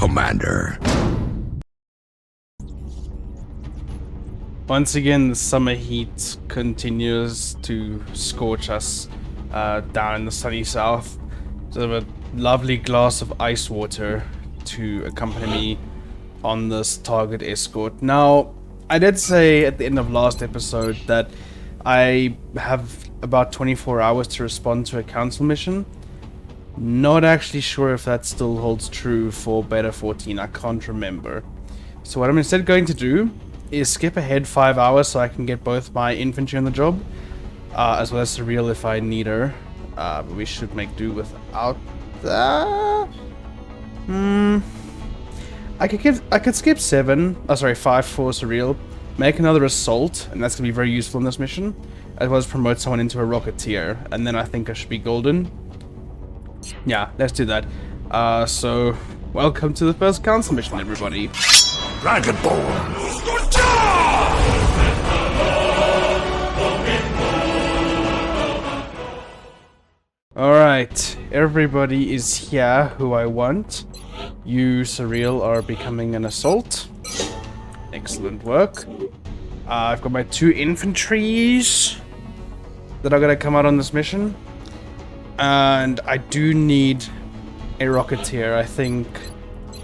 Commander. Once again, the summer heat continues to scorch us down in the sunny south. So I have a lovely glass of ice water to accompany me on this target escort. Now, I did say at the end of last episode that I have about 24 hours to respond to a council mission. Not actually sure if that still holds true for Beta 14, I can't remember. So what I'm instead going to do is skip ahead 5 hours so I can get both my infantry on the job, as well as Surreal if I need her. But we should make do without that. I could skip 5 for Surreal, make another assault, and that's gonna be very useful in this mission, as well as promote someone into a rocketeer, and then I think I should be golden. Yeah, let's do that. So welcome to the first council mission, everybody. Dragonborn. Alright, everybody is here who I want. You, Surreal, are becoming an assault. Excellent work. I've got my 2 infantries that are gonna come out on this mission. And I do need a rocketeer. I think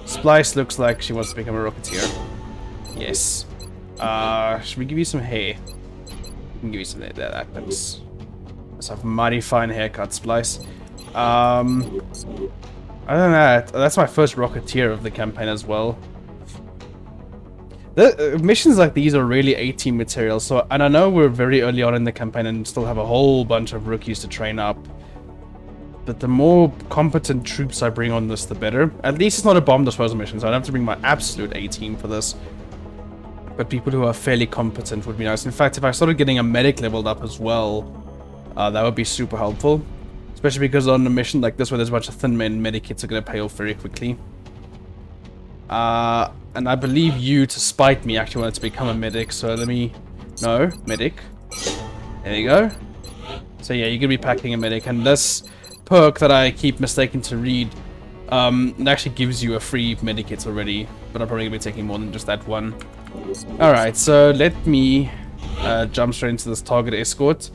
Splice looks like she wants to become a rocketeer. Yes. Should we give you some hair? We can give you some hair. There, that looks... Let's have a mighty fine haircut, Splice. Other than that, that's my first rocketeer of the campaign as well. The missions like these are really A-team material, so, and I know we're very early on in the campaign and still have a whole bunch of rookies to train up. But the more competent troops I bring on this, the better. At least it's not a bomb disposal mission, so I don't have to bring my absolute A-team for this. But people who are fairly competent would be nice. In fact, if I started getting a medic leveled up as well, that would be super helpful. Especially because on a mission like this where there's a bunch of thin men, medikits are going to pay off very quickly. And I believe you, to spite me, actually wanted to become a medic, so let me... No, medic. There you go. So yeah, you're going to be packing a medic, and this perk that I keep mistaking to read, it actually gives you a free medikit already, but I'm probably going to be taking more than just that one. Alright, so let me jump straight into this target escort.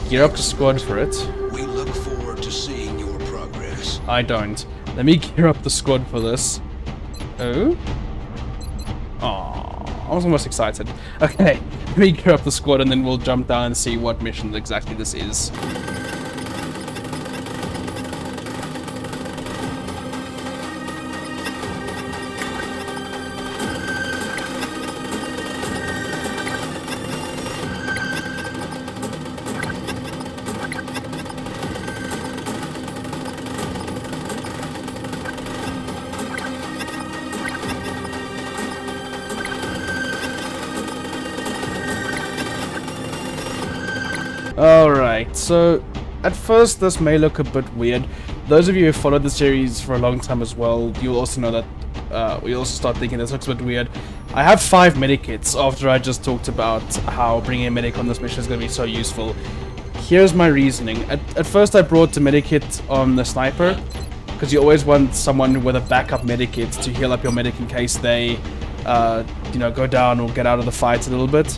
Gear up the squad for it. We look forward to seeing your progress. I don't. Let me gear up the squad for this. Oh? Aww, I was almost excited. Okay, let me gear up the squad and then we'll jump down and see what mission exactly this is. Alright, so at first this may look a bit weird. Those of you who followed the series for a long time as well, you'll also know that we also start thinking this looks a bit weird. I have 5 medikits after I just talked about how bringing a medic on this mission is going to be so useful. Here's my reasoning. At first I brought the medikit on the sniper, because you always want someone with a backup medikit to heal up your medic in case they, you know, go down or get out of the fight a little bit.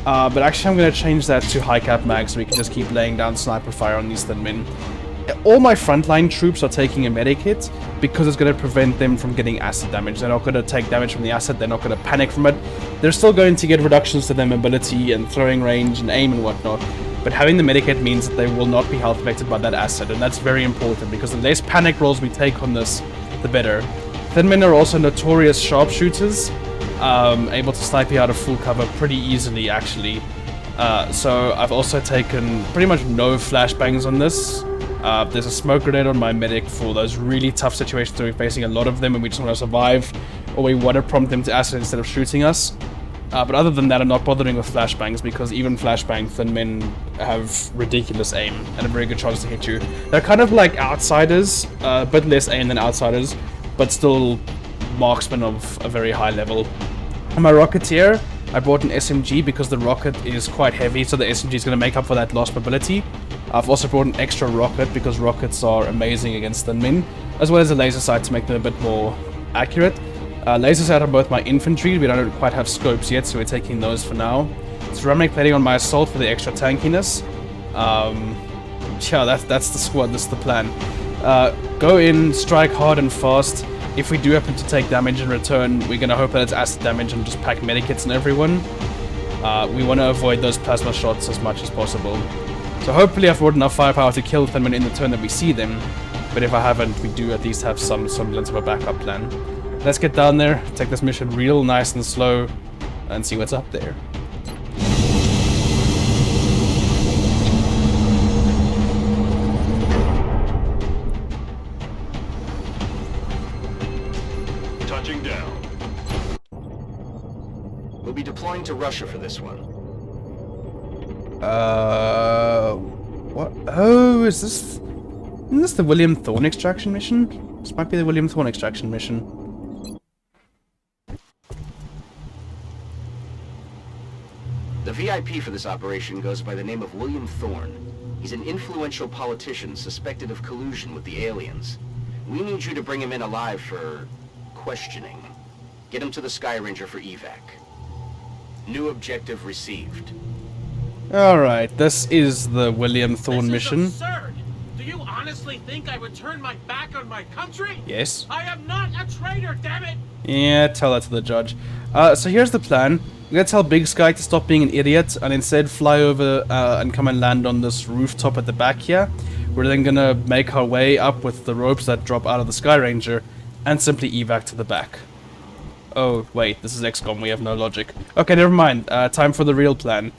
But actually I'm going to change that to high cap mag so we can just keep laying down sniper fire on these thin men. All my frontline troops are taking a medikit because it's going to prevent them from getting acid damage. They're not going to take damage from the acid, they're not going to panic from it. They're still going to get reductions to their mobility and throwing range and aim and whatnot. But having the medikit means that they will not be health affected by that acid, and that's very important because the less panic rolls we take on this, the better. Thin men are also notorious sharpshooters. Able to snipe you out of full cover pretty easily, actually. So I've also taken pretty much no flashbangs on this. There's a smoke grenade on my medic for those really tough situations where we're facing a lot of them and we just want to survive, or we want to prompt them to acid instead of shooting us. But other than that, I'm not bothering with flashbangs because even flashbang thin men have ridiculous aim and a very good chance to hit you. They're kind of like outsiders, a bit less aim than outsiders, but still marksmen of a very high level. On my rocketeer, I brought an SMG because the rocket is quite heavy, so the SMG is going to make up for that lost mobility. I've also brought an extra rocket because rockets are amazing against thin men, as well as a laser sight to make them a bit more accurate. Lasers out on both my infantry. We don't quite have scopes yet, so we're taking those for now. Ceramic plating on my assault for the extra tankiness. Yeah, that's the squad. That's the plan. Go in, strike hard and fast. If we do happen to take damage in return, we're gonna hope that it's acid damage and just pack medikits in everyone. We want to avoid those plasma shots as much as possible. So hopefully I've brought enough firepower to kill Thinmen in the turn that we see them. But if I haven't, we do at least have some semblance of a backup plan. Let's get down there, take this mission real nice and slow, and see what's up there. Touching down. We'll be deploying to Russia for this one. What? Oh, isn't this the William Thorne extraction mission? This might be the William Thorne extraction mission. The VIP for this operation goes by the name of William Thorne. He's an influential politician suspected of collusion with the aliens. We need you to bring him in alive for questioning. Get him to the Sky Ranger for EVAC. New objective received. Alright, this is the William Thorne mission. This is absurd! Do you honestly think I would turn my back on my country? Yes. I am not a traitor, damn it! Yeah, tell that to the judge. So here's the plan. We're gonna tell Big Sky to stop being an idiot and instead fly over and come and land on this rooftop at the back here. We're then gonna make our way up with the ropes that drop out of the Sky Ranger and simply evac to the back. Oh, wait, this is XCOM, we have no logic. Okay, never mind. Time for the real plan.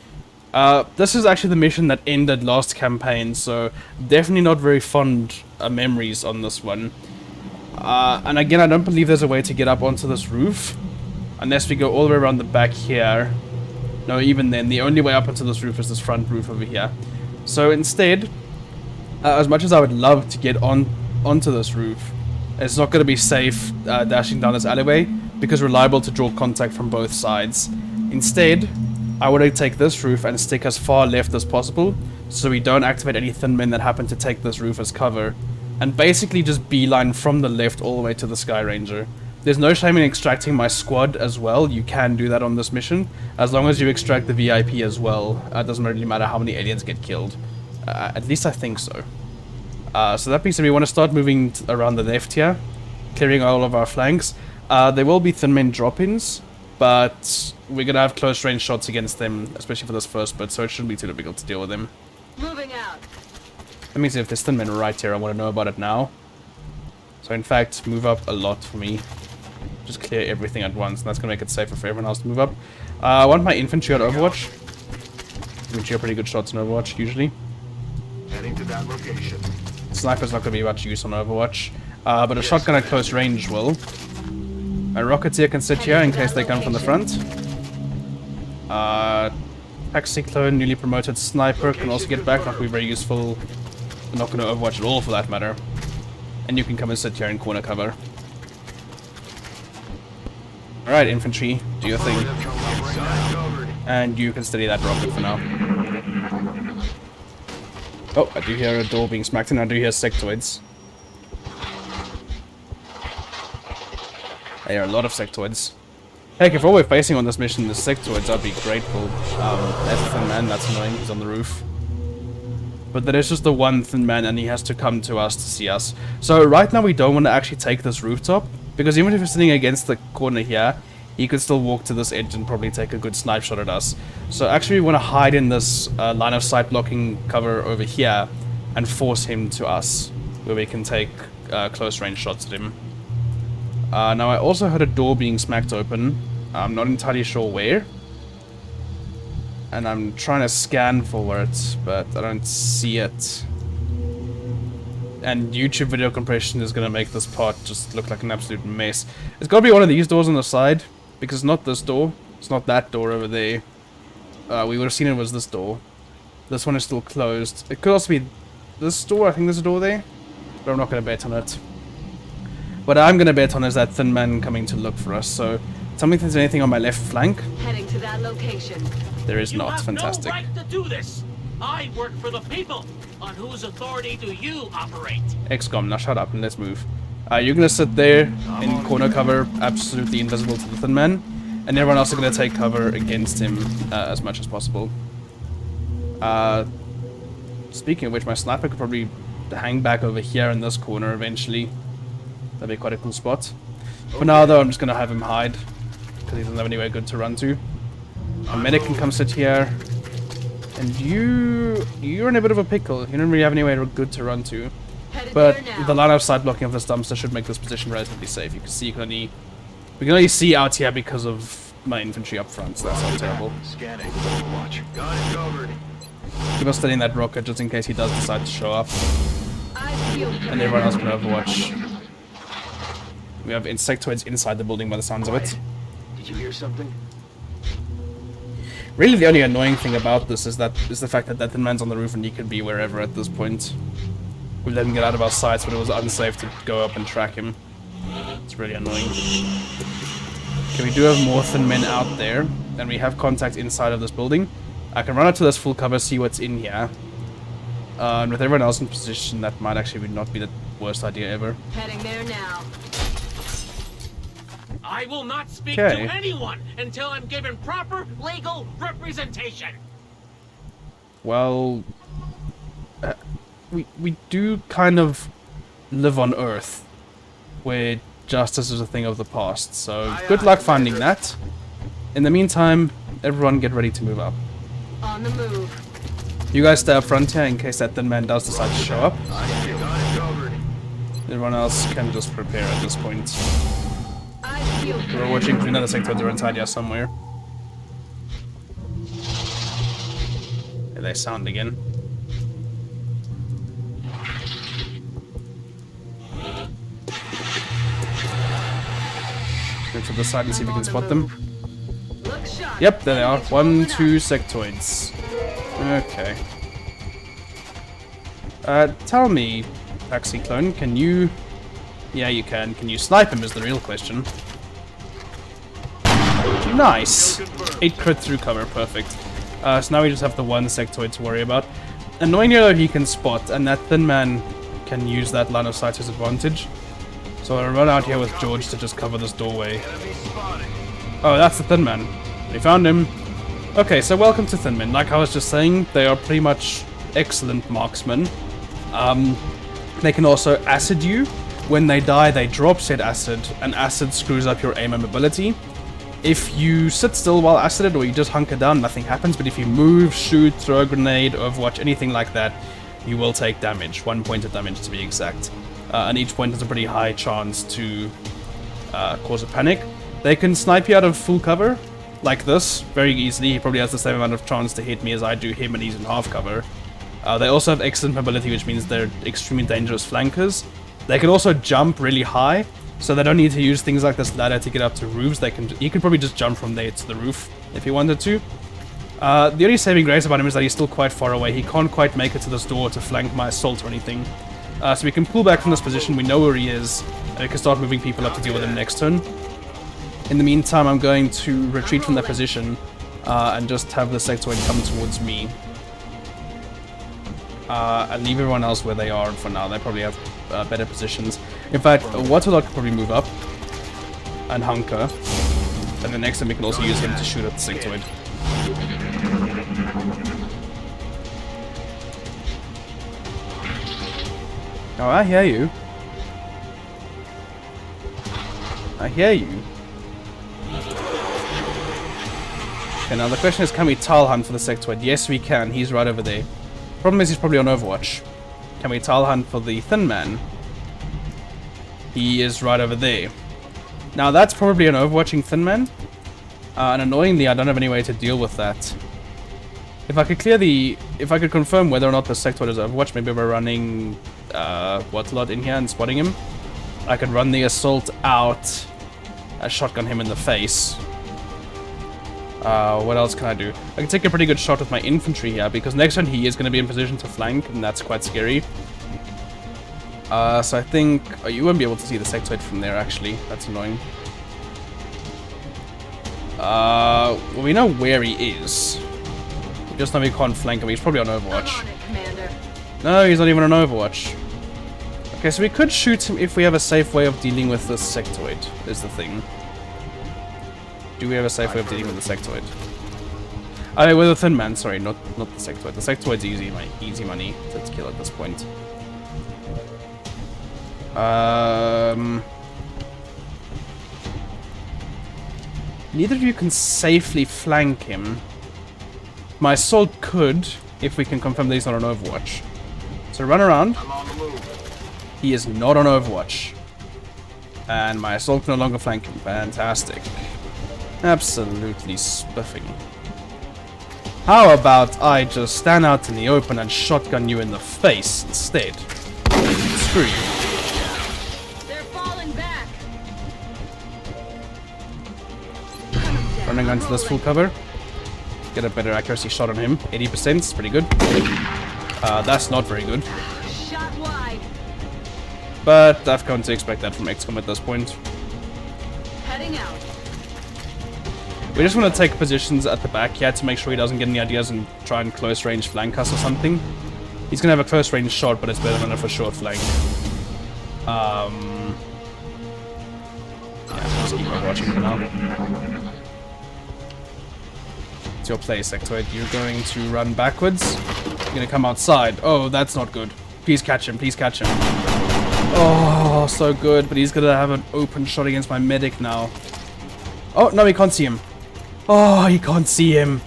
This is actually the mission that ended last campaign, so definitely not very fond memories on this one. And again, I don't believe there's a way to get up onto this roof. Unless we go all the way around the back here. No, even then, the only way up onto this roof is this front roof over here. So instead, as much as I would love to get onto this roof, it's not going to be safe dashing down this alleyway, because we're liable to draw contact from both sides. Instead, I want to take this roof and stick as far left as possible, so we don't activate any thin men that happen to take this roof as cover. And basically just beeline from the left all the way to the Sky Ranger. There's no shame in extracting my squad as well. You can do that on this mission, as long as you extract the VIP as well. It doesn't really matter how many aliens get killed. At least I think so. So that being said, we want to start moving around the left here, clearing all of our flanks. There will be thin men drop-ins, but we're going to have close range shots against them, especially for this first bit, so it shouldn't be too difficult to deal with them. Moving out. Let me see if there's thin men right here. I want to know about it now. So in fact, move up a lot for me. Just clear everything at once, and that's going to make it safer for everyone else to move up. I want my infantry on Overwatch. Infantry are pretty good shots on Overwatch, usually. Heading to that location. Sniper's not going to be much use on Overwatch, but a shotgun at close range will. A Rocketeer can sit here in case they come from the front. Cyclone, newly promoted Sniper, can also get back, not going to be very useful. Not going to Overwatch at all, for that matter. And you can come and sit here in corner cover. Alright, infantry, do your thing. And you can steady that rocket for now. Oh, I do hear a door being smacked in. I do hear sectoids. There are a lot of sectoids. Heck, if all we're facing on this mission is sectoids, I'd be grateful. That's a thin man, that's annoying, he's on the roof. But there is just the one thin man and he has to come to us to see us. So right now we don't want to actually take this rooftop, because even if we're sitting against the corner here, he could still walk to this edge and probably take a good snipe shot at us. So actually we want to hide in this line of sight blocking cover over here and force him to us, where we can take close range shots at him. Now I also heard a door being smacked open. I'm not entirely sure where. And I'm trying to scan for it, but I don't see it. And YouTube video compression is going to make this part just look like an absolute mess. It's got to be one of these doors on the side, because it's not this door. It's not that door over there. We would have seen it was this door. This one is still closed. It could also be this door. I think there's a door there, but I'm not going to bet on it. What I'm going to bet on is that thin man coming to look for us. So tell me if there's anything on my left flank. Heading to that location. There is not. Fantastic. You have no right to do this. I work for the people. On whose authority do you operate? XCOM, now shut up and let's move. You're gonna sit there in corner cover, absolutely invisible to the Thin Man, and everyone else is gonna take cover against him as much as possible. Speaking of which, my sniper could probably hang back over here in this corner eventually. That'd be quite a cool spot. For now, though, I'm just gonna have him hide because he doesn't have anywhere good to run to. A medic can come sit here, and you're in a bit of a pickle. You don't really have anywhere good to run to. But the line of sight blocking of this dumpster should make this position relatively safe. You can see we can only see out here because of my infantry up front, so that's not terrible. Scanning. Watch. Got it covered. Keep on studying that rocket just in case he does decide to show up. And everyone else can overwatch. We have insectoids inside the building by the sounds of it. Did you hear something? Really, the only annoying thing about this is the fact that Thin Man's on the roof and he could be wherever at this point. We let him get out of our sights, but it was unsafe to go up and track him. It's really annoying. Okay, we do have more Thin Men out there, and we have contact inside of this building. I can run up to this full cover, see what's in here. And with everyone else in position, that might actually not be the worst idea ever. Heading there now. I will not speak Okay. to anyone until I'm given proper legal representation. Well, we do kind of live on Earth, where justice is a thing of the past, so good luck finding that. In the meantime, everyone get ready to move up. On the move. You guys stay up front here in case that Thin Man does decide to show up. Got it covered. Everyone else can just prepare at this point. I feel We're watching for another sector they're inside here somewhere. Here they sound again. Go to the side and see if we can spot them. Look sharp. Yep, there they are. 1, 2 sectoids. Okay. Tell me, Taxi Clone, can you... Yeah, you can. Can you snipe him is the real question. Nice! 8 crit through cover, perfect. So now we just have the one sectoid to worry about. Annoyingly though, he can spot, and that Thin Man can use that line of sight to his advantage. So I'll run out here with George to just cover this doorway. Oh, that's the Thin Man. We found him. Okay, so welcome to Thin Men. Like I was just saying, they are pretty much excellent marksmen. They can also acid you. When they die, they drop said acid, and acid screws up your aim and mobility. If you sit still while acided, or you just hunker down, nothing happens, but if you move, shoot, throw a grenade, overwatch, anything like that, you will take damage. 1 point of damage to be exact. And each point has a pretty high chance to cause a panic. They can snipe you out of full cover, like this, very easily. He probably has the same amount of chance to hit me as I do him, and he's in half cover. They also have excellent mobility, which means they're extremely dangerous flankers. They can also jump really high, so they don't need to use things like this ladder to get up to roofs. He can probably just jump from there to the roof if he wanted to. The only saving grace about him is that he's still quite far away. He can't quite make it to this door to flank my assault or anything. So we can pull back from this position, we know where he is, and we can start moving people up to deal with him next turn. In the meantime, I'm going to retreat from that position and just have the sectoid come towards me. And leave everyone else where they are for now. They probably have better positions. In fact, Waterlord could probably move up and hunker. And the next time we can also use him to shoot at the sectoid. Oh, I hear you. I hear you. Okay, now the question is, can we tile hunt for the sectoid? Yes, we can. He's right over there. Problem is, he's probably on Overwatch. Can we tile hunt for the Thin Man? He is right over there. Now, that's probably an overwatching Thin Man. And annoyingly, I don't have any way to deal with that. If I could confirm whether or not the sectoid is Overwatch, maybe we're running Waterlord in here and spotting him. I could run the assault out, shotgun him in the face. What else can I do? I can take a pretty good shot with my infantry here, because next turn he is going to be in position to flank, and that's quite scary. So I think... Oh, you won't be able to see the sectoid from there, actually. That's annoying. Well, we know where he is. We just know we can't flank him. He's probably on Overwatch. I'm on it, Commander. No, he's not even on Overwatch. Okay, so we could shoot him if we have a safe way of dealing with this sectoid, is the thing. Do we have a safe way of dealing with the sectoid? I mean, with the thin man, sorry, not the sectoid. The sectoid's easy money to kill at this point. Neither of you can safely flank him. My assault could, if we can confirm that he's not on Overwatch. So run around. I'm on the move. He is not on Overwatch. And my assault can no longer flank him. Fantastic. Absolutely spiffing. How about I just stand out in the open and shotgun you in the face instead? Screw you. They're falling back. Running onto this full cover. Get a better accuracy shot on him. 80%, it's pretty good. That's not very good. Shot wide. But I've come to expect that from XCOM at this point. Heading out. We just want to take positions at the back here to make sure he doesn't get any ideas and try and close range flank us or something. He's going to have a close range shot, but it's better than a for short flank. Yeah, just keep on watching for now. It's your play, Sectoid. You're going to run backwards. You're going to come outside. Oh, that's not good. Please catch him. Please catch him. Oh, so good. But he's going to have an open shot against my medic now. Oh, no, he can't see him. Oh, he can't see him.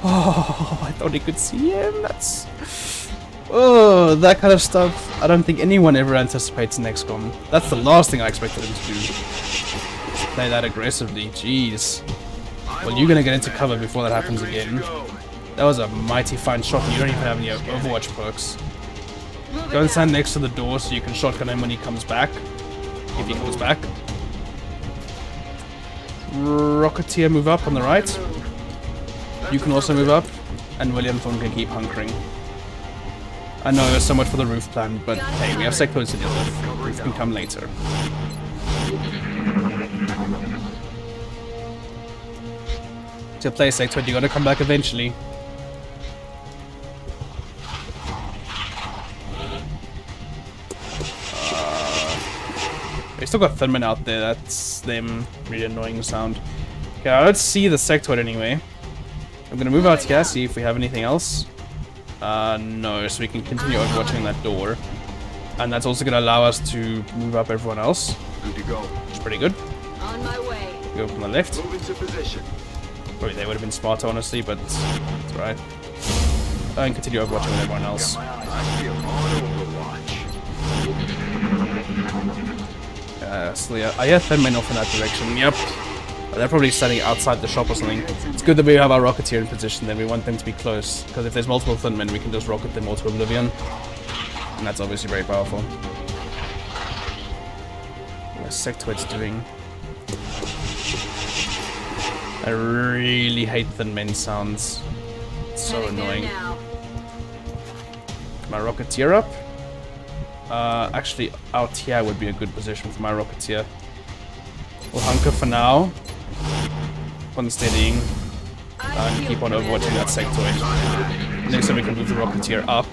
Oh, I thought he could see him. That's... Oh, that kind of stuff. I don't think anyone ever anticipates in XCOM. That's the last thing I expected him to do. Play that aggressively. Jeez. Well, you're gonna get into cover before that happens again. That was a mighty fine shot. You don't even have any Overwatch perks. Go and stand next to the door so you can shotgun him when he comes back. If he comes back. Rocketeer, move up on the right. You can also move up. And William Thorne can keep hunkering. I know there's so much for the roof plan, but hey, we have sectors to deal with. Roof can come later. To play sector, you gotta come back eventually. They still got Thunman out there, that's them. Really annoying sound. Okay, let's see the sectoid anyway. I'm gonna move out here, see if we have anything else. No, so we can continue overwatching that door. And that's also gonna allow us to move up everyone else. Good to go. Which is pretty good. On my way. Go from the left. Move into position. Probably they would have been smarter, honestly, but it's alright. And continue overwatching with everyone else. I feel on Overwatch. So yeah, I hear thin men off in that direction. Yep. They're probably standing outside the shop or something. It's good that we have our Rocketeer in position, then we want them to be close. Because if there's multiple thin men, we can just rocket them all to oblivion. And that's obviously very powerful. What's Sectoid's doing? I really hate thin men sounds. It's so annoying. My Rocketeer up. Actually, out here would be a good position for my Rocketeer. We'll hunker for now. On steadying. And keep on overwatching that sectoid. Next time we can move the Rocketeer up.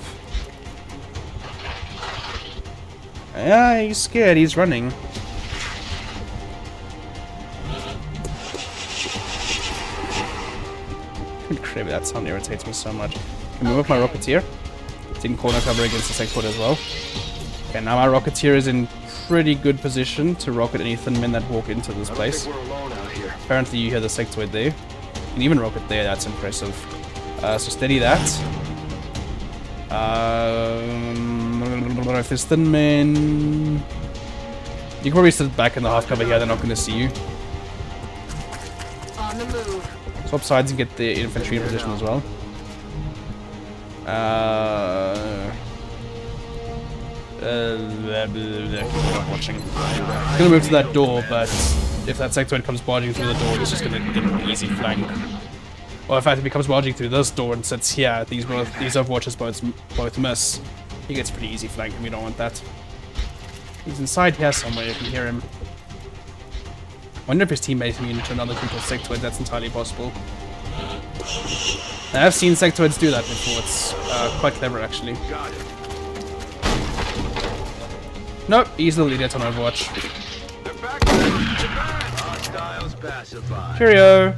Yeah, he's scared. He's running. Good crap, that sound irritates me so much. Can move up my Rocketeer. It's in corner cover against the sectoid as well. Okay, now my Rocketeer is in pretty good position to rocket any thin men that walk into this place. Apparently you hear the sectoid there. You can even rocket there, that's impressive. So steady that. If there's thin men... You can probably sit back in the half cover here, they're not going to see you. On the move. Swap sides and get the infantry in position as well. Watching. Gonna move to that door, but if that sectoid comes barging through the door, it's just gonna get an easy flank. Well, in fact, if he comes barging through this door and sits here, these Overwatchers both miss. He gets pretty easy flank, and we don't want that. He's inside here somewhere. You can hear him. Wonder if his teammates immune to another group of sectoids. That's entirely possible. I've seen sectoids do that before. It's quite clever, actually. Got it. Nope, he's a little idiot on Overwatch. Cheerio!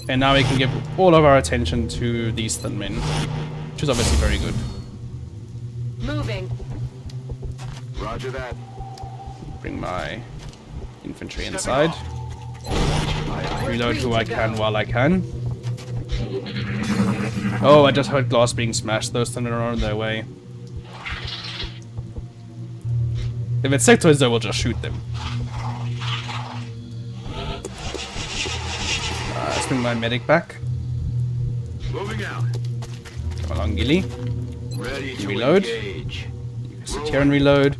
And now we can give all of our attention to these thin men, which is obviously very good. Moving. Roger that. Bring my infantry inside. Reload who I can while I can. Oh, I just heard glass being smashed. Those thin men are on their way. If it's sectoids, though, we'll just shoot them. Let's bring my medic back. Moving out. Come along, Gilly. Ready to Reload. engage. You can sit here and reload.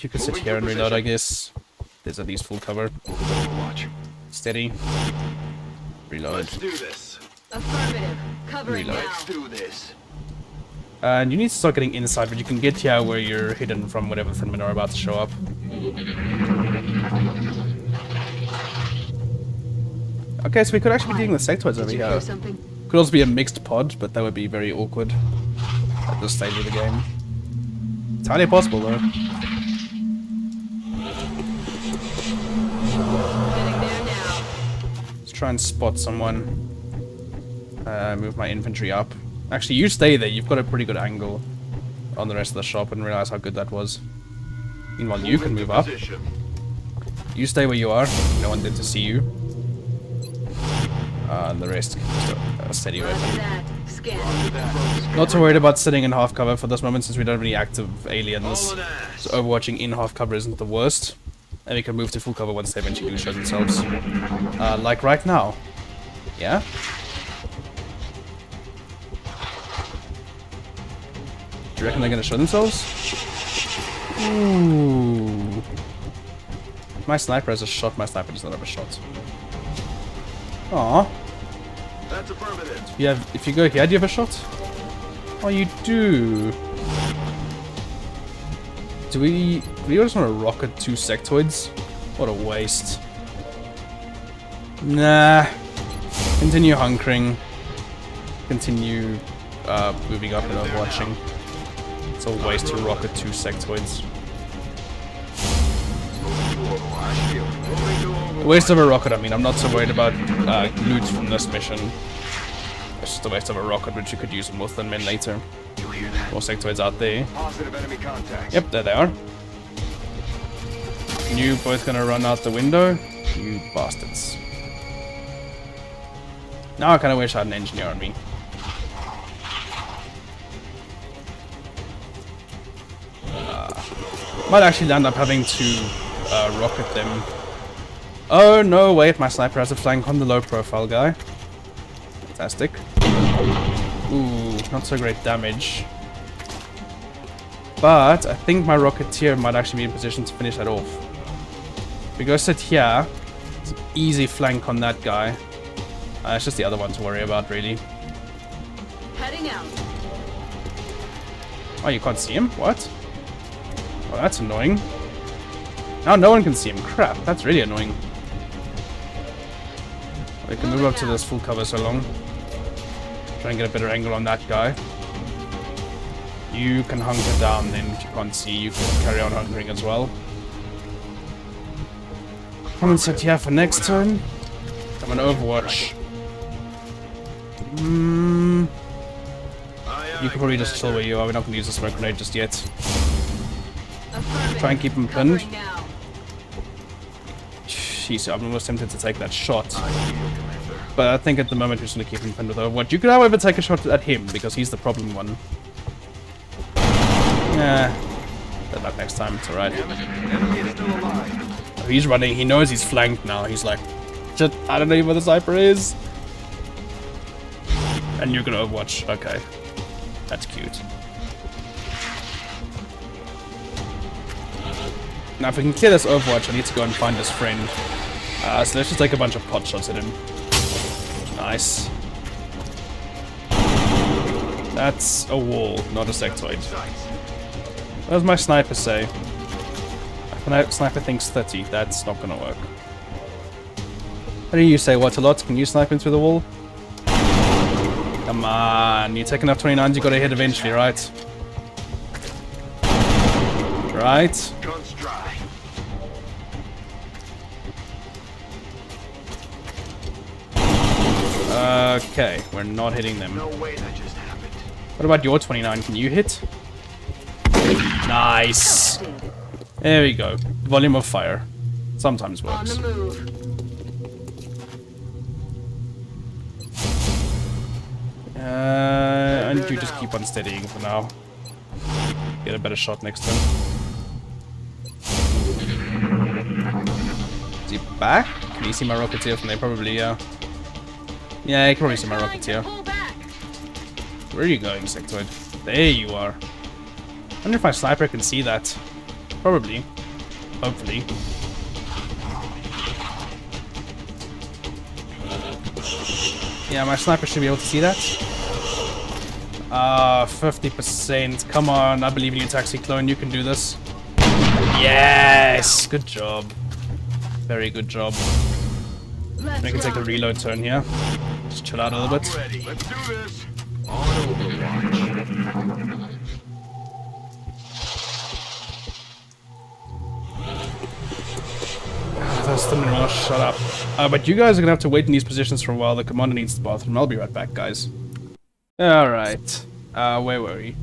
You can sit here and reload, I guess. There's at least full cover. Watch. Steady. Reload. Let's do this. Affirmative. Covering Reload. now. Let's do this. And you need to start getting inside, but you can get here where you're hidden from whatever thin men are about to show up. Okay, so we could actually be doing the sectoids over Did you here. hear something? Could also be a mixed pod, but that would be very awkward at this stage of the game. It's highly possible, though. Getting there now. Let's try and spot someone. Move my infantry up. Actually, you stay there. You've got a pretty good angle on the rest of the shop. I didn't realize how good that was. Meanwhile, you can move up. Position. You stay where you are. No one did to see you. And the rest can just steady Roger with you. that. Scan. Not too worried about sitting in half cover for this moment since we don't have any active aliens. All an ass. So overwatching in half cover isn't the worst. And we can move to full cover once they eventually do show themselves. Like right now. Yeah? Do you reckon they're gonna show themselves? Ooh. My sniper has a shot, my sniper does not have a shot. Aww. That's affirmative. Yeah, if you go here, do you have a shot? Oh, you do. Do we just want to rocket 2 sectoids? What a waste. Nah. Continue hunkering. Continue moving up and overwatching. It's a waste to rocket 2 sectoids. A waste of a rocket, I mean, I'm not so worried about loot from this mission. It's just a waste of a rocket, which you could use more than men later. More sectoids out there. Positive enemy contact. Yep, there they are. You both gonna run out the window? You bastards. Now I kinda wish I had an engineer on me. Might actually end up having to rocket them. Oh no, wait, my sniper has a flank on the low profile guy. Fantastic. Ooh, not so great damage. But I think my Rocketeer might actually be in position to finish that off. If we go sit here, it's an easy flank on that guy. It's just the other one to worry about, really. Heading out. Oh, you can't see him? What? Oh, that's annoying. Now no one can see him. Crap, that's really annoying. We can move up to this full cover so long. Try and get a better angle on that guy. You can hunker down then if you can't see. You can carry on hunkering as well. Come and sit here for next turn. I'm an Overwatch. You can probably just chill where you are. We're not going to use the smoke grenade just yet. Affirmative. Try and keep him pinned. Covering now. Jeez, I'm almost tempted to take that shot. But I think at the moment we're just going to keep him pinned with Overwatch. You could however take a shot at him because he's the problem one. Yeah. Good luck next time, it's alright. Enemy is still alive. Oh, he's running, he knows he's flanked now. He's like, shit, I don't know where the sniper is. And you're gonna Overwatch. Okay. That's cute. Now if we can clear this Overwatch, I need to go and find his friend. So let's just take a bunch of pot shots at him. Nice. That's a wall, not a sectoid. What does my sniper say? My sniper thinks 30. That's not gonna work. What do you say, what a lot? Can you snipe him through the wall? Come on, you take enough 29s, you gotta hit eventually, right? Right. Guns dry. Okay, we're not hitting them. No way that just happened. What about your 29? Can you hit? Nice. There we go. Volume of fire. Sometimes On works. the move. And you just keep on steadying for now. Get a better shot next time. Is he back? Can you see my rocketeer from there? Probably, yeah. Yeah, you can probably see my rocketeer. Pull back. Where are you going, Sectoid? There you are. I wonder if my sniper can see that. Probably. Hopefully. Yeah, my sniper should be able to see that. 50%. Come on, I believe in you, Taxi Clone. You can do this. Yes! Good job. Very good job. Let's I can take a rock. reload turn here. Just chill out a little bit. Ready. Let's do this. On Overwatch. That's the minute. Shut up. But you guys are gonna have to wait in these positions for a while. The commander needs the bathroom. I'll be right back, guys. Alright. Where were we?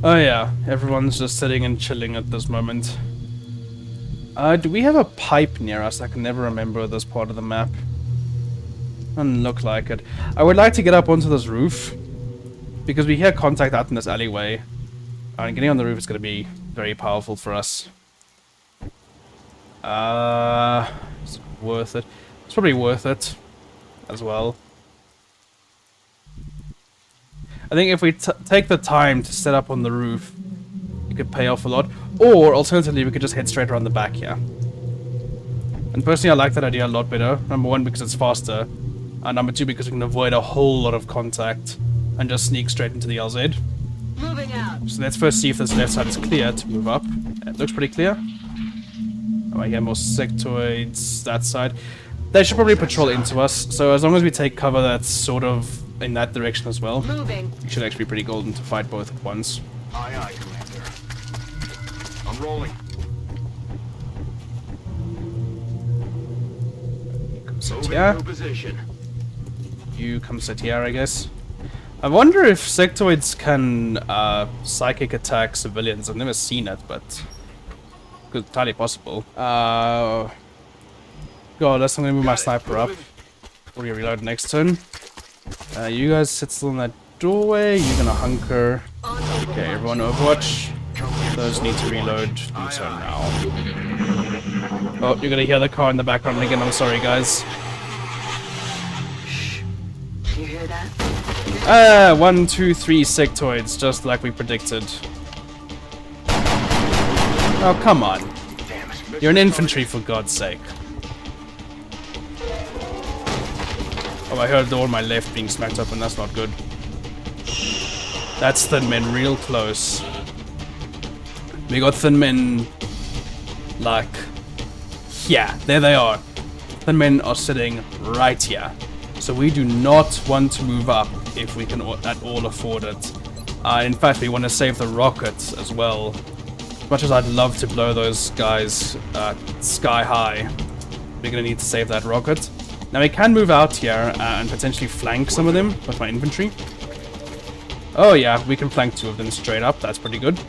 Oh yeah, everyone's just sitting and chilling at this moment. Do we have a pipe near us? I can never remember this part of the map. Doesn't look like it. I would like to get up onto this roof, because we hear contact out in this alleyway. And getting on the roof is going to be very powerful for us. Is it worth it? It's probably worth it as well. I think if we take the time to set up on the roof, it could pay off a lot. Or, alternatively, we could just head straight around the back here. And personally, I like that idea a lot better. Number one, because it's faster. And number two, because we can avoid a whole lot of contact and just sneak straight into the LZ. Moving out. So let's first see if this left side is clear to move up. It looks pretty clear. Oh, I hear more sectoids that side. They should probably patrol into us, so as long as we take cover that's sort of in that direction as well, Moving. we should actually be pretty golden to fight both at once. Aye, aye, Commander. I'm rolling. Come sit Moving here. to position. You come sit here, I guess. I wonder if sectoids can psychic attack civilians. I've never seen it, but it's entirely possible. God, I'm gonna move my sniper up. We're gonna reload next turn. You guys sit still in that doorway. You're gonna hunker. On Okay, Overwatch. everyone Overwatch. Those need to reload. Do so now. Oh, you're gonna hear the car in the background again. I'm sorry, guys. You hear that? 1, 2, 3 sectoids, just like we predicted. Oh, come on. Damn it. You're an infantry, for God's sake. Oh, I heard the door on my left being smacked up, and that's not good. That's thin men real close. We got thin men, like, yeah, there they are. Thin men are sitting right here. So we do not want to move up if we can at all afford it. In fact, we want to save the rockets as well. As much as I'd love to blow those guys sky high, we're going to need to save that rocket. Now we can move out here and potentially flank some of them with my infantry. Oh yeah, we can flank 2 of them straight up. That's pretty good.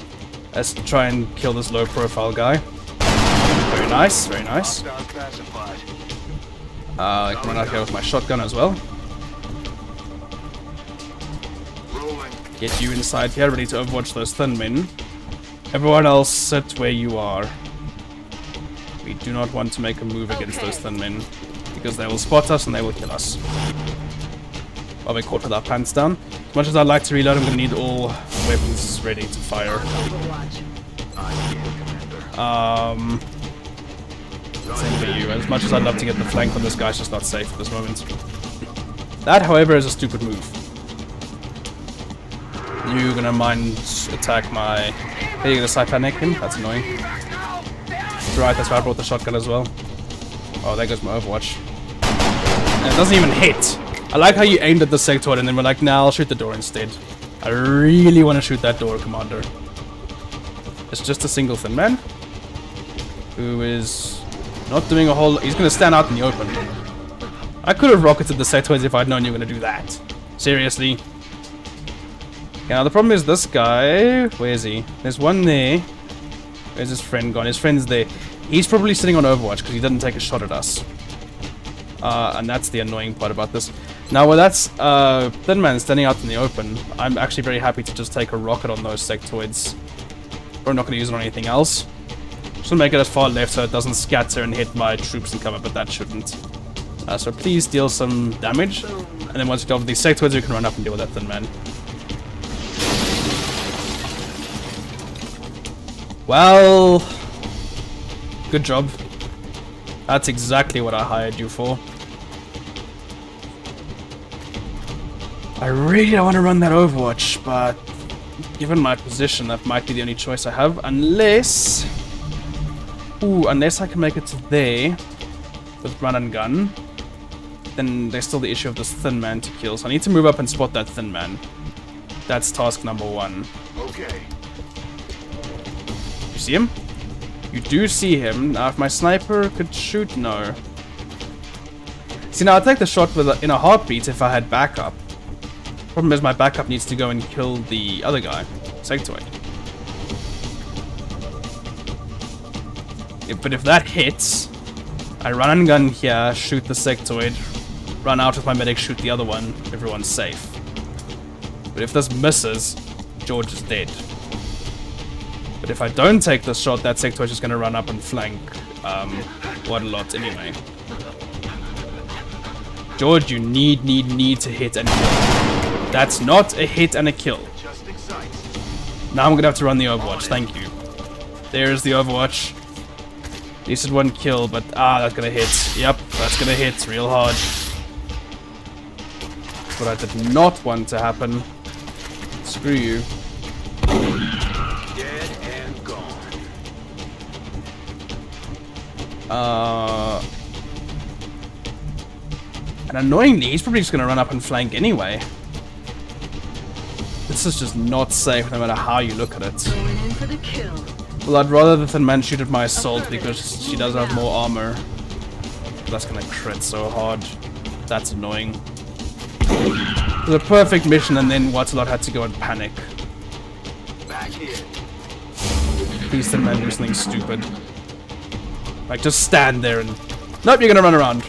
Let's try and kill this low profile guy. Very nice, very nice. Hostiles pacified. I can run out here with my shotgun as well. Rolling. Get you inside here, ready to overwatch those thin men. Everyone else sit where you are. We do not want to make a move against those thin men, because they will spot us and they will kill us. While we're caught with our pants down. As much as I'd like to reload, I'm going to need all weapons ready to fire. Overwatch. Same for you. As much as I'd love to get the flank on this guy, it's just not safe at this moment. That, however, is a stupid move. You're gonna mind attack my... Hey, you're gonna cypanic him? That's annoying. That's right, that's why I brought the shotgun as well. Oh, there goes my Overwatch. And it doesn't even hit. I like how you aimed at the sectoid and then we're like, nah, I'll shoot the door instead. I really want to shoot that door, Commander. It's just a single thin man who is not doing a whole. He's gonna stand out in the open. I could have rocketed the sectoids if I'd known you were gonna do that. Seriously. Now the problem is this guy. Where is he? There's one there. Where's his friend gone? His friend's there. He's probably sitting on Overwatch because he didn't take a shot at us. And that's the annoying part about this. Now, with that's thin man standing out in the open, I'm actually very happy to just take a rocket on those sectoids. We're not going to use it on anything else. Just make it as far left so it doesn't scatter and hit my troops and cover, but that shouldn't. So please deal some damage. And then once you deal with these sectoids, you can run up and deal with that thin man. Well, good job. That's exactly what I hired you for. I really don't want to run that Overwatch, but given my position, that might be the only choice I have, unless... Ooh, unless I can make it to there with run and gun, then there's still the issue of this thin man to kill, so I need to move up and spot that thin man. That's task number 1. Okay. You see him? You do see him. Now, if my sniper could shoot, no. See, now I'd take the shot with in a heartbeat if I had backup. Problem is, my backup needs to go and kill the other guy, sectoid. But if that hits, I run and gun here, shoot the sectoid, run out with my medic, shoot the other one, everyone's safe. But if this misses, George is dead. But if I don't take this shot, that sectoid is just going to run up and flank quite a lot anyway. George, you need to hit and kill. That's not a hit and a kill. Now I'm going to have to run the Overwatch, thank you. There's the Overwatch. Decent 1 kill, but that's going to hit. Yep, that's going to hit real hard. What I did not want to happen. Screw you. Dead and gone. And annoyingly, he's probably just going to run up and flank anyway. This is just not safe no matter how you look at it. Going in for the kill. Well, I'd rather the thin man shoot at my assault because she does have more armor. That's going to crit so hard. That's annoying. It was a perfect mission, and then Watsalot had to go and panic. Back here. Please, thin man, do something stupid. Like, just stand there and... Nope, you're gonna run around.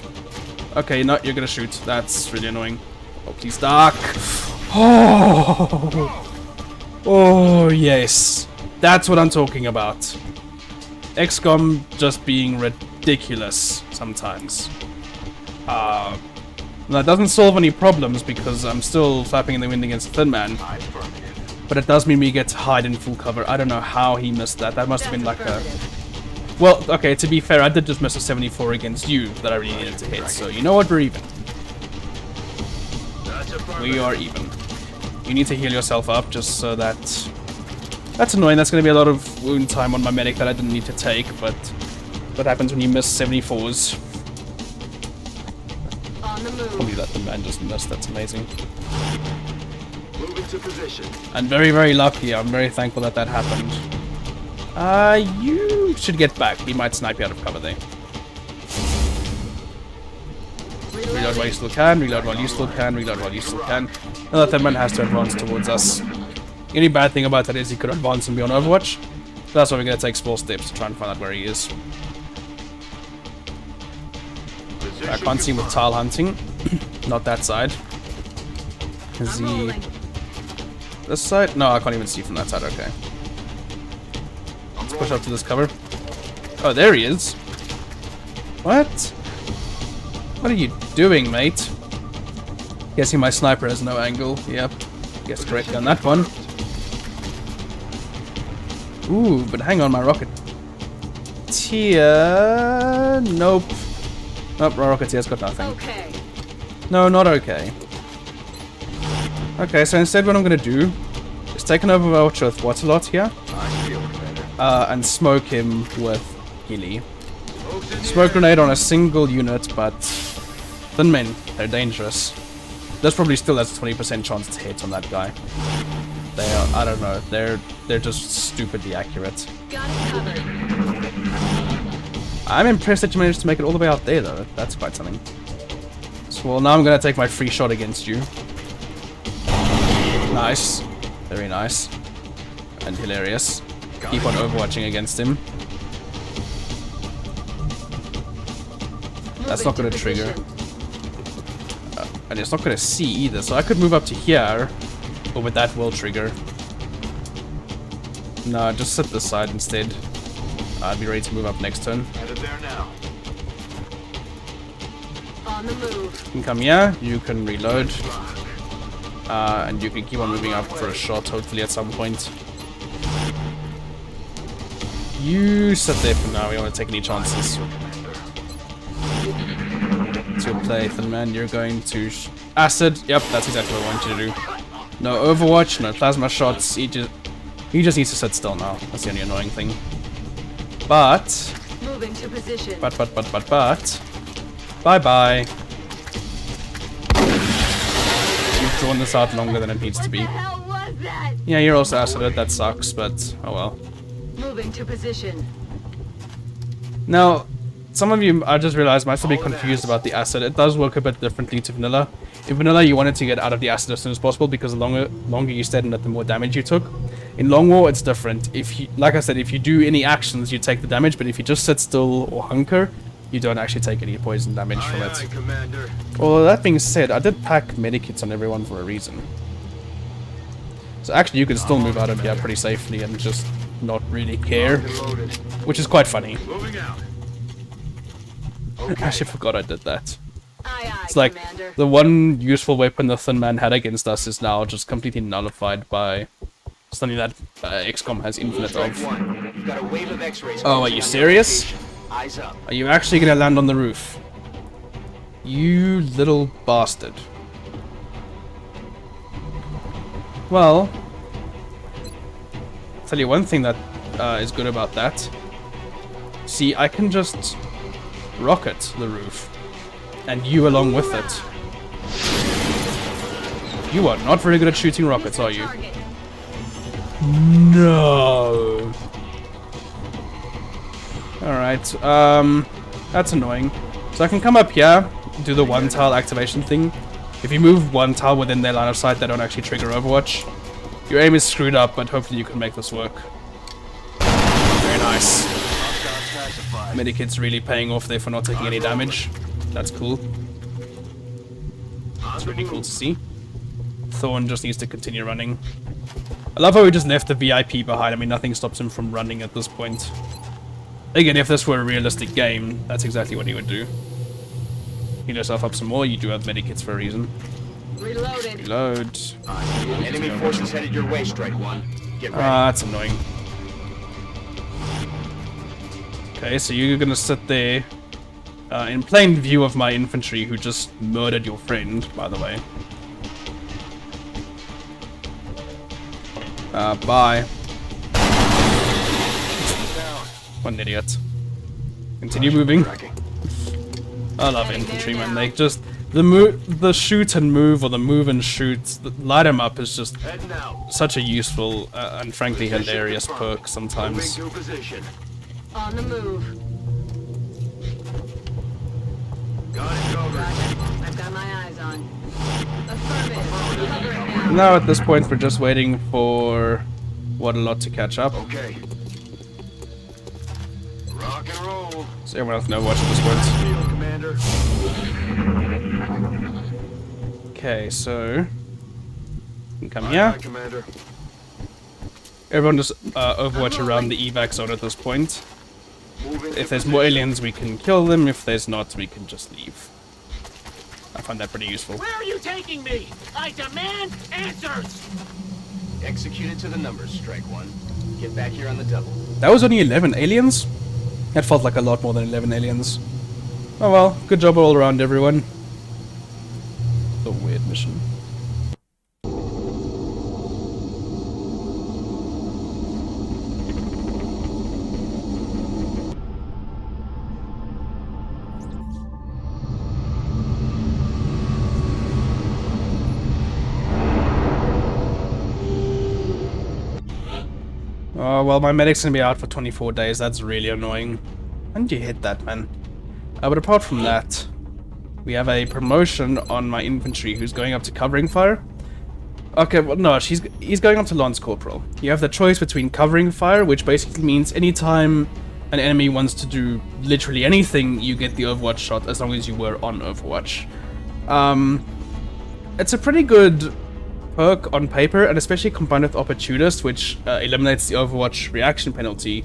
Okay, no, you're gonna shoot. That's really annoying. Oh, please, Dark. Oh! Oh, yes. That's what I'm talking about. XCOM just being ridiculous sometimes. That doesn't solve any problems because I'm still flapping in the wind against Thin Man. But it does mean we get to hide in full cover. I don't know how he missed that. That must have been like a... Well, okay, to be fair, I did just miss a 74 against you that I really needed to hit. So, you know what? We're even. We are even. You need to heal yourself up just so that... That's annoying. That's going to be a lot of wound time on my medic that I didn't need to take. But what happens when you miss 74s? Probably that the man just missed. That's amazing. Move into position. And very, very lucky. I'm very thankful that that happened. You should get back. He might snipe you out of cover there. Reload while you still can. Reload while you still can. Reload while you still can. And that Third Man has to advance towards us. The only bad thing about that is he could advance and be on Overwatch. So that's why we're going to take small steps to try and find out where he is. I can't see him with tile hunting. Not that side. Is he... This side? No, I can't even see from that side. Okay. Let's push up to this cover. Oh, there he is. What? What are you doing, mate? Guessing my sniper has no angle. Yep. Guessed correctly on that one. Ooh, but hang on, my rocket. Nope. Nope, my rocketier's got nothing. Okay. No, not okay. Okay, so instead what I'm gonna do is take an Overwatch with Watsalot here. And smoke him with Healy. Smoke grenade on a single unit, but Thin Men, they're dangerous. This probably still has a 20% chance to hit on that guy. They are, I don't know, they're just stupidly accurate. Got it covered. I'm impressed that you managed to make it all the way out there, though. That's quite something. So, well, now I'm gonna take my free shot against you. Nice. Very nice. And hilarious. Keep on overwatching against him. That's not gonna trigger. And it's not gonna see either, so I could move up to here. Or with that will trigger. No, just sit this side instead. I'd be ready to move up next turn. Headed there now. On the move. You can come here, you can reload. And you can keep on moving up for a shot, hopefully at some point. You sit there for now, we don't want to take any chances. To play, Thin Man, you're going to acid. Yep, that's exactly what I want you to do. No Overwatch, no plasma shots. He just needs to sit still now. That's the only annoying thing. But Moving to position. bye bye. You've drawn this out longer than it needs to What be. the hell was that? Yeah, you're also acided. That sucks, but oh well. Moving to position. Now, some of you, I just realized, might still be confused about the acid. It does work a bit differently to vanilla. In vanilla, you wanted to get out of the acid as soon as possible because the longer you stayed in it, the more damage you took. In Long War, it's different. If you, like I said, if you do any actions, you take the damage, but if you just sit still or hunker, you don't actually take any poison damage from it. Commander. Well, that being said, I did pack medikits on everyone for a reason. So actually, you can still move out of here pretty safely and just not really care, Loaded. which is quite funny. Moving out. I actually forgot I did that. Aye, aye, It's like, Commander. the one useful weapon the Thin Man had against us is now just completely nullified by something that XCOM has infinite Strike of. one. You've got a wave of X-rays. Oh, are you serious? Eyes up. Are you actually gonna land on the roof? You little bastard. Well, I'll tell you one thing that is good about that. See, I can just rocket the roof. And you along with it. You are not very good at shooting rockets, are you? Target. No. Alright, that's annoying. So I can come up here, do the one tile activation thing. If you move one tile within their line of sight, they don't actually trigger Overwatch. Your aim is screwed up, but hopefully you can make this work. Very nice. Medikit's really paying off there for not taking any damage. That's cool. It's really cool to see. Thorne just needs to continue running. I love how he just left the VIP behind. I mean, nothing stops him from running at this point. Again, if this were a realistic game, that's exactly what he would do. Heal yourself up some more. You do have medikits for a reason. Reloaded. Reload. Enemy forces headed your way, Strike One. Get ready. Ah, that's annoying. Okay, so you're gonna sit there in plain view of my infantry who just murdered your friend, by the way. Bye. What an idiot. Continue moving. I love infantrymen. They just the shoot and move, or the move and shoot, light 'em up is just Heading out. such a useful and frankly hilarious perk sometimes. Moving to position. On the move. Got it covered. Roger. I've got my eyes on. Affirmative. Cover it now. Now at this point we're just waiting for what a lot to catch up. Okay. Rock and roll. So everyone else know watch at this point. Field, Commander. Okay, so you can come Aye, here. aye, Commander. Everyone just overwatch around the evac zone at this point. Moving If to there's more position. aliens, we can kill them. If there's not, we can just leave. I find that pretty useful. Where are you taking me? I demand answers! Executed to the numbers, Strike One. Get back here on the double. That was only 11 aliens? That felt like a lot more than 11 aliens. Oh well, good job all around, everyone. A weird mission. Well, my medic's gonna be out for 24 days. That's really annoying. When did you hit that, man? But apart from that, we have a promotion on my infantry who's going up to covering fire. Okay, well, no, he's going up to Lance Corporal. You have the choice between covering fire, which basically means anytime an enemy wants to do literally anything, you get the Overwatch shot as long as you were on Overwatch. It's a pretty good perk on paper, and especially combined with Opportunist, which eliminates the Overwatch reaction penalty.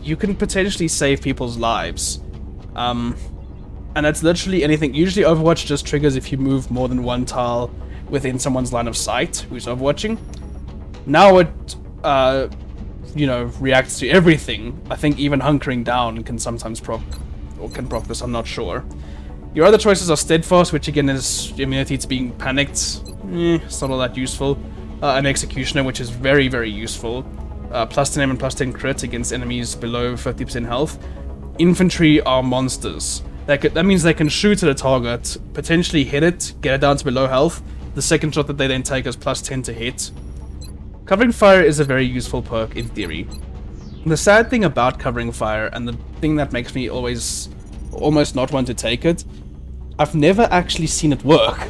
You can potentially save people's lives. And that's literally anything. Usually Overwatch just triggers if you move more than one tile within someone's line of sight who's overwatching. Now it, you know, reacts to everything. I think even hunkering down can sometimes proc this, I'm not sure. Your other choices are Steadfast, which again is immunity to being panicked. It's not all that useful. An Executioner, which is very, very useful. Plus 10 aim and plus 10 crit against enemies below 50% health. Infantry are monsters. That means they can shoot at a target, potentially hit it, get it down to below health. The second shot that they then take is plus 10 to hit. Covering fire is a very useful perk in theory. The sad thing about covering fire, and the thing that makes me almost not want to take it, I've never actually seen it work.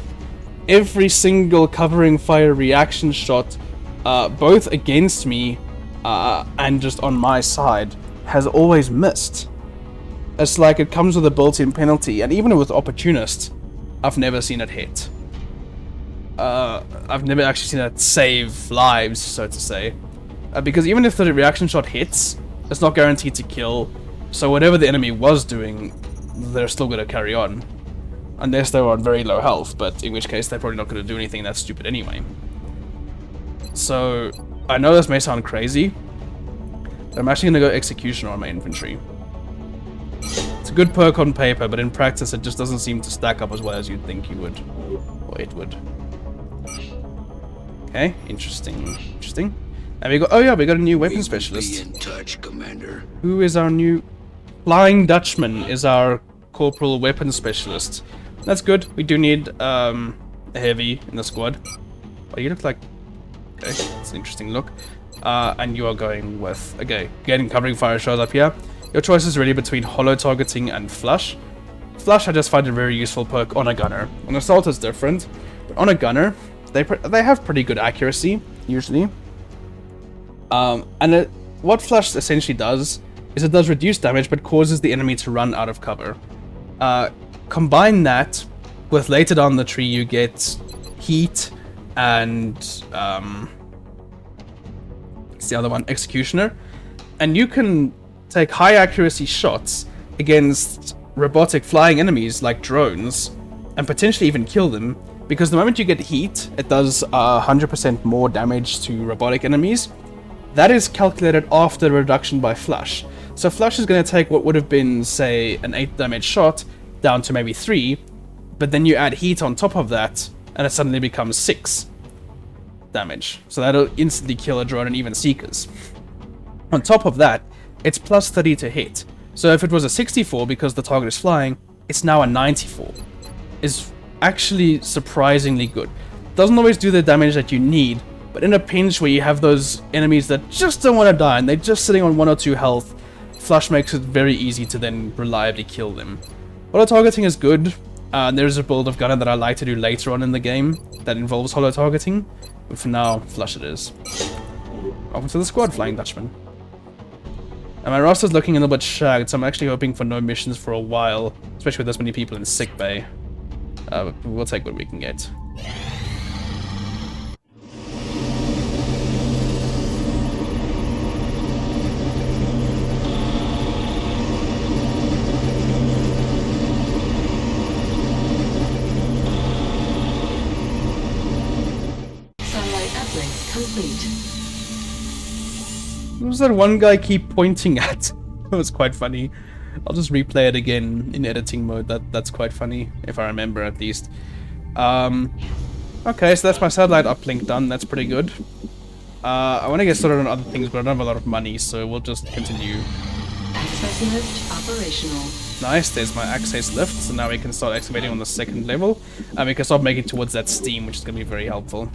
Every single covering fire reaction shot, both against me and just on my side, has always missed. It's like it comes with a built-in penalty, and even with Opportunist, I've never seen it hit. I've never actually seen it save lives, so to say. Because even if the reaction shot hits, it's not guaranteed to kill, so whatever the enemy was doing, they're still going to carry on. Unless they're on very low health, but in which case they're probably not going to do anything that's stupid anyway. So, I know this may sound crazy, but I'm actually going to go Executioner on my infantry. It's a good perk on paper, but in practice it just doesn't seem to stack up as well as you'd think you would. Or it would. Okay, interesting. And we got, oh yeah, we got a new weapon specialist. Be in touch, Commander. Who is our new... Flying Dutchman is our corporal weapon specialist. That's good. We do need a heavy in the squad. Oh, you look like... Okay, it's an interesting look. And you are going with... Okay, getting covering fire shows up here. Your choice is really between holo targeting and flush. Flush I just find a very useful perk on a gunner. On assault is different, but on a gunner, they have pretty good accuracy, usually. What flush essentially does is it does reduce damage, but causes the enemy to run out of cover. Combine that with later down the tree you get heat and what's the other one? Executioner, and you can take high accuracy shots against robotic flying enemies like drones and potentially even kill them, because the moment you get heat, it does 100% more damage to robotic enemies. That is calculated after reduction by flush. So flush is going to take what would have been, say, an 8 damage shot down to maybe 3, but then you add heat on top of that, and it suddenly becomes 6 damage. So that'll instantly kill a drone and even Seekers. On top of that, it's plus 30 to hit. So if it was a 64 because the target is flying, it's now a 94. It's actually surprisingly good. Doesn't always do the damage that you need, but in a pinch where you have those enemies that just don't want to die and they're just sitting on 1 or 2 health, flush makes it very easy to then reliably kill them. Holo targeting is good. There's a build of gunner that I like to do later on in the game that involves holo targeting, but for now, flush it is. Welcome to the squad, Flying Dutchman. And my roster's looking a little bit shagged, so I'm actually hoping for no missions for a while, especially with this many people in sick bay. But we'll take what we can get. Satellite uplink complete. What was that one guy keep pointing at? That was quite funny. I'll just replay it again in editing mode. That's quite funny, if I remember at least. Okay, so that's my satellite uplink done. That's pretty good. I want to get started on other things, but I don't have a lot of money, so we'll just continue. Access lift operational. Nice, there's my access lift, so now we can start excavating on the 2nd level. And we can start making towards that steam, which is going to be very helpful.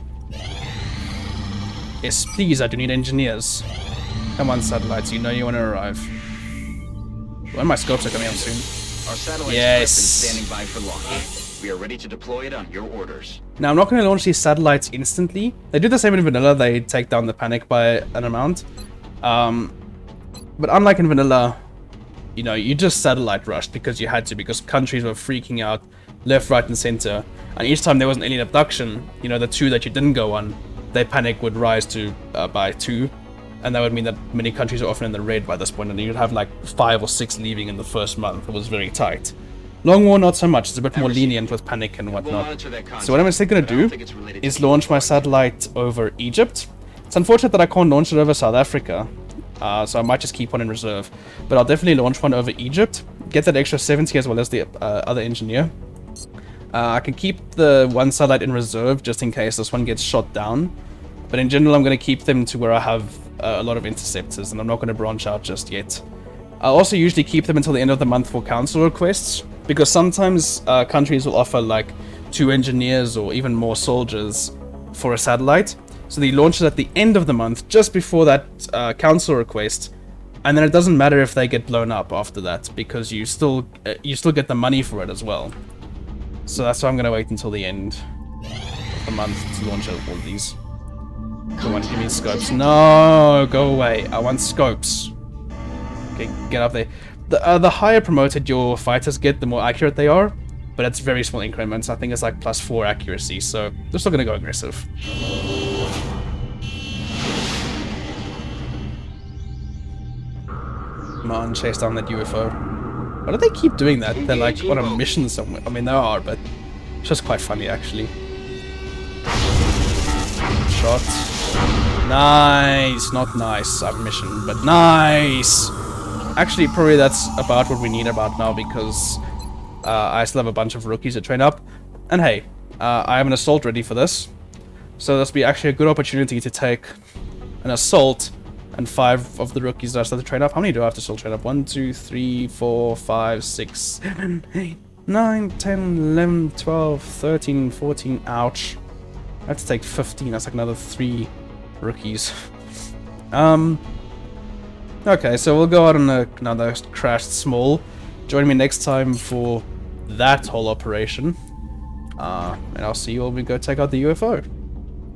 Yes, please, I do need engineers. Come on, satellites, you know you want to arrive. When my scopes are coming up soon. Our satellite's Yes. prepped and standing by for launch. We are ready to deploy it on your orders. Now, I'm not going to launch these satellites instantly. They do the same in vanilla. They take down the panic by an amount. But unlike in vanilla, you know, you just satellite rushed because you had to, because countries were freaking out left, right, and center. And each time there was an alien abduction, you know, the 2 that you didn't go on, their panic would rise to by 2. And that would mean that many countries are often in the red by this point, and you'd have like 5 or 6 leaving in the first month. It was very tight. Long War, not so much. It's a bit more lenient with panic and whatnot. So what I'm instead going to do is launch my satellite over Egypt. It's unfortunate that I can't launch it over South Africa, so I might just keep one in reserve. But I'll definitely launch one over Egypt, get that extra 70 as well as the other engineer. I can keep the one satellite in reserve just in case this one gets shot down. But in general, I'm going to keep them to where I have a lot of interceptors, and I'm not going to branch out just yet. I'll also usually keep them until the end of the month for council requests, because sometimes countries will offer like 2 engineers or even more soldiers for a satellite. So they launch it at the end of the month, just before that council request, and then it doesn't matter if they get blown up after that, because you still get the money for it as well. So that's why I'm going to wait until the end of the month to launch all of these. Come on, give me scopes. No, go away. I want scopes. Okay, get up there. The higher promoted your fighters get, the more accurate they are. But it's very small increments. I think it's like +4 accuracy, so they're still gonna go aggressive. Come on, chase down that UFO. Why do they keep doing that? They're like on a mission somewhere. I mean, they are, but it's just quite funny, actually. Shot. Nice. Not nice, our mission, but nice. Actually, probably that's about what we need about now, because I still have a bunch of rookies to train up. And hey, I have an assault ready for this. So this will be actually a good opportunity to take an assault and 5 of the rookies that I started to train up. How many do I have to still train up? 1, 2, 3, 4, 5, 6, 7, 8, 9, 10, 11, 12, 13, 14. Ouch. I have to take 15. That's like another 3 rookies. Okay, so we'll go out on another crashed small. Join me next time for that whole operation. And I'll see you when we go take out the UFO.